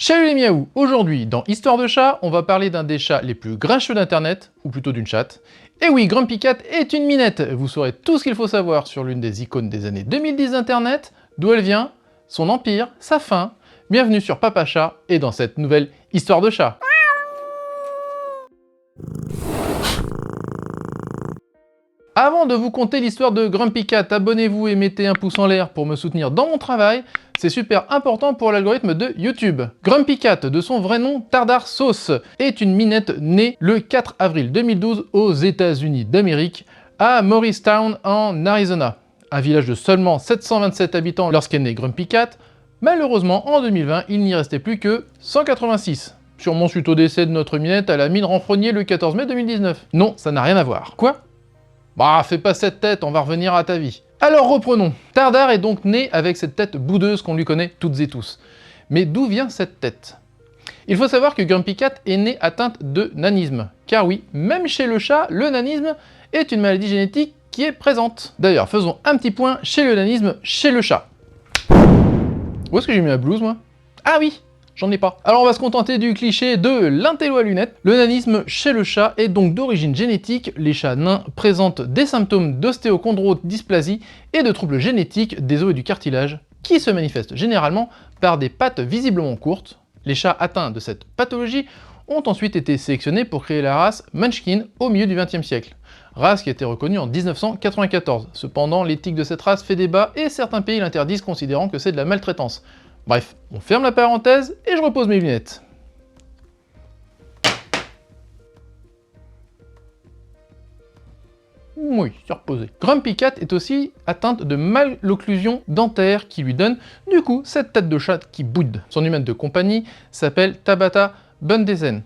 Salut les miaou! Aujourd'hui, dans Histoire de chat, on va parler d'un des chats les plus grincheux d'internet, ou plutôt d'une chatte. Et oui, Grumpy Cat est une minette! Vous saurez tout ce qu'il faut savoir sur l'une des icônes des années 2010 d'internet, d'où elle vient, son empire, sa fin. Bienvenue sur Papa Chat, et dans cette nouvelle Histoire de chat. Avant de vous conter l'histoire de Grumpy Cat, abonnez-vous et mettez un pouce en l'air pour me soutenir dans mon travail. C'est super important pour l'algorithme de YouTube. Grumpy Cat, de son vrai nom Tardar Sauce, est une minette née le 4 avril 2012 aux États-Unis d'Amérique, à Morristown en Arizona. Un village de seulement 727 habitants lorsqu'est né Grumpy Cat. Malheureusement, en 2020, il n'y restait plus que 186. Sûrement suite au décès de notre minette à la mine Renfrognier le 14 mai 2019. Non, ça n'a rien à voir. Quoi ? Bah, fais pas cette tête, on va revenir à ta vie. Alors reprenons. Tardar est donc né avec cette tête boudeuse qu'on lui connaît toutes et tous. Mais d'où vient cette tête? Il faut savoir que Grumpy Cat est né atteinte de nanisme. Car oui, même chez le chat, le nanisme est une maladie génétique qui est présente. D'ailleurs, faisons un petit point chez le nanisme, chez le chat. Où est-ce que j'ai mis la blouse, moi? Ah oui, j'en ai pas. Alors on va se contenter du cliché de l'intello à lunettes. Le nanisme chez le chat est donc d'origine génétique. Les chats nains présentent des symptômes d'ostéochondrodysplasie et de troubles génétiques des os et du cartilage, qui se manifestent généralement par des pattes visiblement courtes. Les chats atteints de cette pathologie ont ensuite été sélectionnés pour créer la race Munchkin au milieu du XXe siècle. Race qui a été reconnue en 1994. Cependant, l'éthique de cette race fait débat et certains pays l'interdisent considérant que c'est de la maltraitance. Bref, on ferme la parenthèse et je repose mes lunettes. Oui, c'est reposé. Grumpy Cat est aussi atteinte de malocclusion dentaire qui lui donne, du coup, cette tête de chat qui boude. Son humaine de compagnie s'appelle Tabata Bundeisen,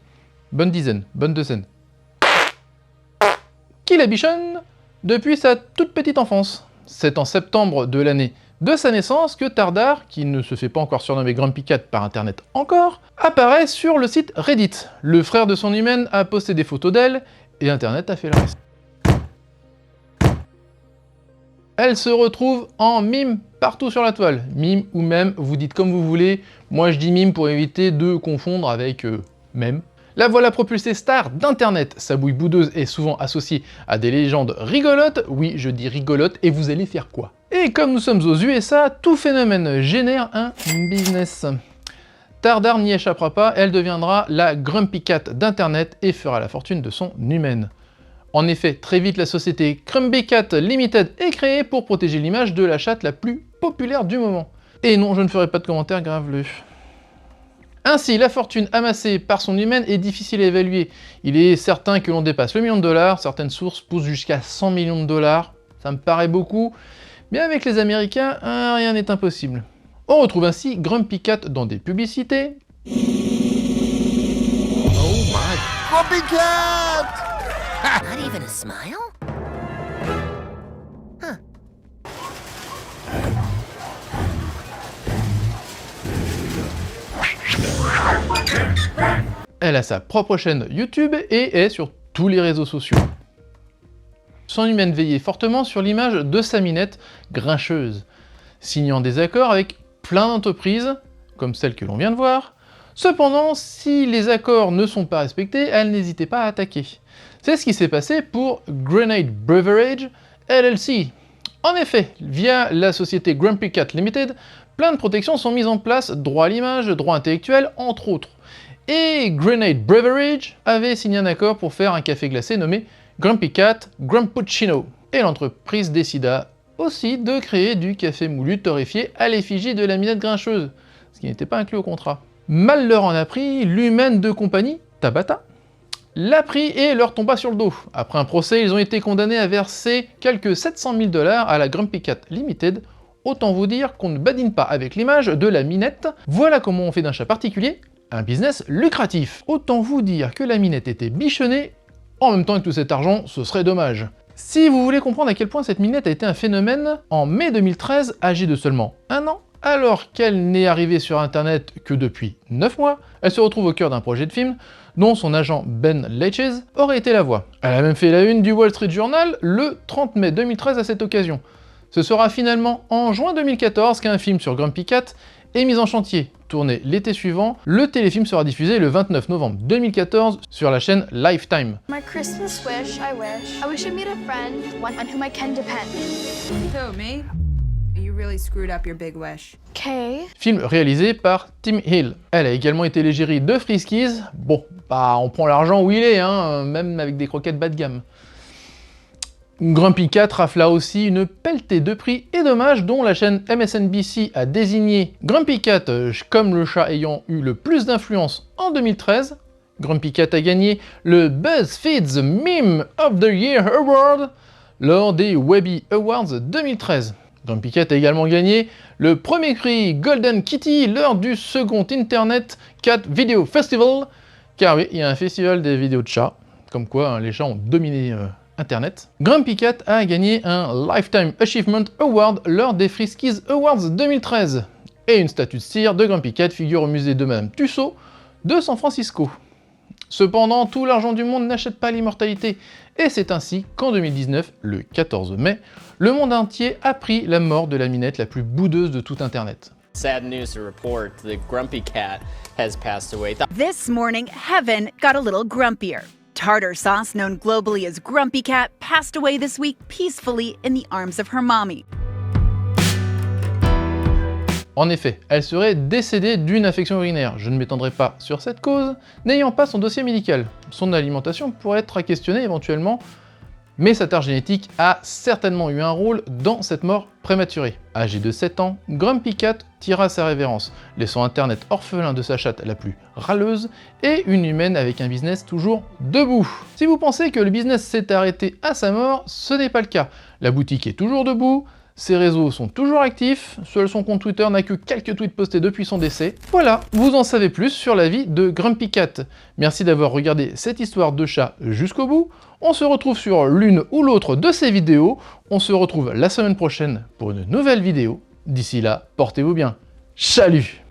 qui la bichonne depuis sa toute petite enfance. C'est en septembre de l'année de sa naissance que Tardar, qui ne se fait pas encore surnommer Grumpy Cat par internet encore, apparaît sur le site Reddit. Le frère de son humaine a posté des photos d'elle, et internet a fait le reste. Elle se retrouve en mime partout sur la toile. Mime ou mème, vous dites comme vous voulez. Moi je dis mime pour éviter de confondre avec mème. La voilà propulsée star d'internet. Sa bouille boudeuse est souvent associée à des légendes rigolotes. Oui, je dis rigolotes, et vous allez faire quoi? Et comme nous sommes aux USA, tout phénomène génère un business. Tardar n'y échappera pas, elle deviendra la Grumpy Cat d'internet et fera la fortune de son humaine. En effet, très vite la société Grumpy Cat Limited est créée pour protéger l'image de la chatte la plus populaire du moment. Et non, je ne ferai pas de commentaires graveleux. Ainsi, la fortune amassée par son humaine est difficile à évaluer. Il est certain que l'on dépasse le million de dollars, certaines sources poussent jusqu'à 100 millions de dollars, ça me paraît beaucoup, mais avec les Américains, rien n'est impossible. On retrouve ainsi Grumpy Cat dans des publicités. Oh my Grumpy Cat! Not even a smile? Huh. Elle a sa propre chaîne YouTube et est sur tous les réseaux sociaux. Son humaine veillait fortement sur l'image de sa minette grincheuse, signant des accords avec plein d'entreprises, comme celle que l'on vient de voir. Cependant, si les accords ne sont pas respectés, elle n'hésitait pas à attaquer. C'est ce qui s'est passé pour Grenade Beverage LLC. En effet, via la société Grumpy Cat Limited, plein de protections sont mises en place, droit à l'image, droit intellectuel, entre autres. Et Grenade Beverage avait signé un accord pour faire un café glacé nommé Grumpy Cat Grumpuccino. Et l'entreprise décida aussi de créer du café moulu torréfié à l'effigie de la minette grincheuse, ce qui n'était pas inclus au contrat. Mal leur en a pris, l'humaine de compagnie, Tabata, l'a pris et leur tomba sur le dos. Après un procès, ils ont été condamnés à verser quelques 700 000 $ à la Grumpy Cat Limited. Autant vous dire qu'on ne badine pas avec l'image de la minette. Voilà comment on fait d'un chat particulier un business lucratif. Autant vous dire que la minette était bichonnée, en même temps que tout cet argent, ce serait dommage. Si vous voulez comprendre à quel point cette minette a été un phénomène, en mai 2013, âgée de seulement 1 an, alors qu'elle n'est arrivée sur internet que depuis 9 mois, elle se retrouve au cœur d'un projet de film dont son agent Ben Leitches aurait été la voix. Elle a même fait la une du Wall Street Journal le 30 mai 2013 à cette occasion. Ce sera finalement en juin 2014 qu'un film sur Grumpy Cat est mise en chantier. Tourné l'été suivant, le téléfilm sera diffusé le 29 novembre 2014 sur la chaîne Lifetime. My Christmas wish, I wish I meet a friend, one on whom I can depend. Who, me? You really screwed up your big wish. Okay. Film réalisé par Tim Hill. Elle a également été l'égérie de Friskies. Bon, bah on prend l'argent où il est, hein, même avec des croquettes bas de gamme. Grumpy Cat rafla aussi une pelletée de prix et d'hommages dont la chaîne MSNBC a désigné Grumpy Cat comme le chat ayant eu le plus d'influence en 2013. Grumpy Cat a gagné le BuzzFeed's Meme of the Year Award lors des Webby Awards 2013. Grumpy Cat a également gagné le premier prix Golden Kitty lors du second Internet Cat Video Festival, car oui, il y a un festival des vidéos de chats, comme quoi hein, les chats ont dominé Internet. Grumpy Cat a gagné un Lifetime Achievement Award lors des Friskies Awards 2013, et une statue de cire de Grumpy Cat figure au musée de Madame Tussauds de San Francisco. Cependant, tout l'argent du monde n'achète pas l'immortalité, et c'est ainsi qu'en 2019, le 14 mai, le monde entier a appris la mort de la minette la plus boudeuse de tout Internet. Sad news to report, the Grumpy Cat has passed away. This morning, heaven got a little grumpier. Tartar sauce, known globally as Grumpy Cat, passed away this week peacefully in the arms of her mommy. En effet, elle serait décédée d'une infection urinaire. Je ne m'étendrai pas sur cette cause, n'ayant pas son dossier médical. Son alimentation pourrait être à questionner éventuellement, mais sa tare génétique a certainement eu un rôle dans cette mort prématurée. Âgée de 7 ans, Grumpy Cat tira sa révérence, laissant Internet orphelin de sa chatte la plus râleuse et une humaine avec un business toujours debout. Si vous pensez que le business s'est arrêté à sa mort, ce n'est pas le cas. La boutique est toujours debout, ses réseaux sont toujours actifs, seul son compte Twitter n'a que quelques tweets postés depuis son décès. Voilà, vous en savez plus sur la vie de Grumpy Cat. Merci d'avoir regardé cette histoire de chat jusqu'au bout. On se retrouve sur l'une ou l'autre de ces vidéos. On se retrouve la semaine prochaine pour une nouvelle vidéo. D'ici là, portez-vous bien. Salut!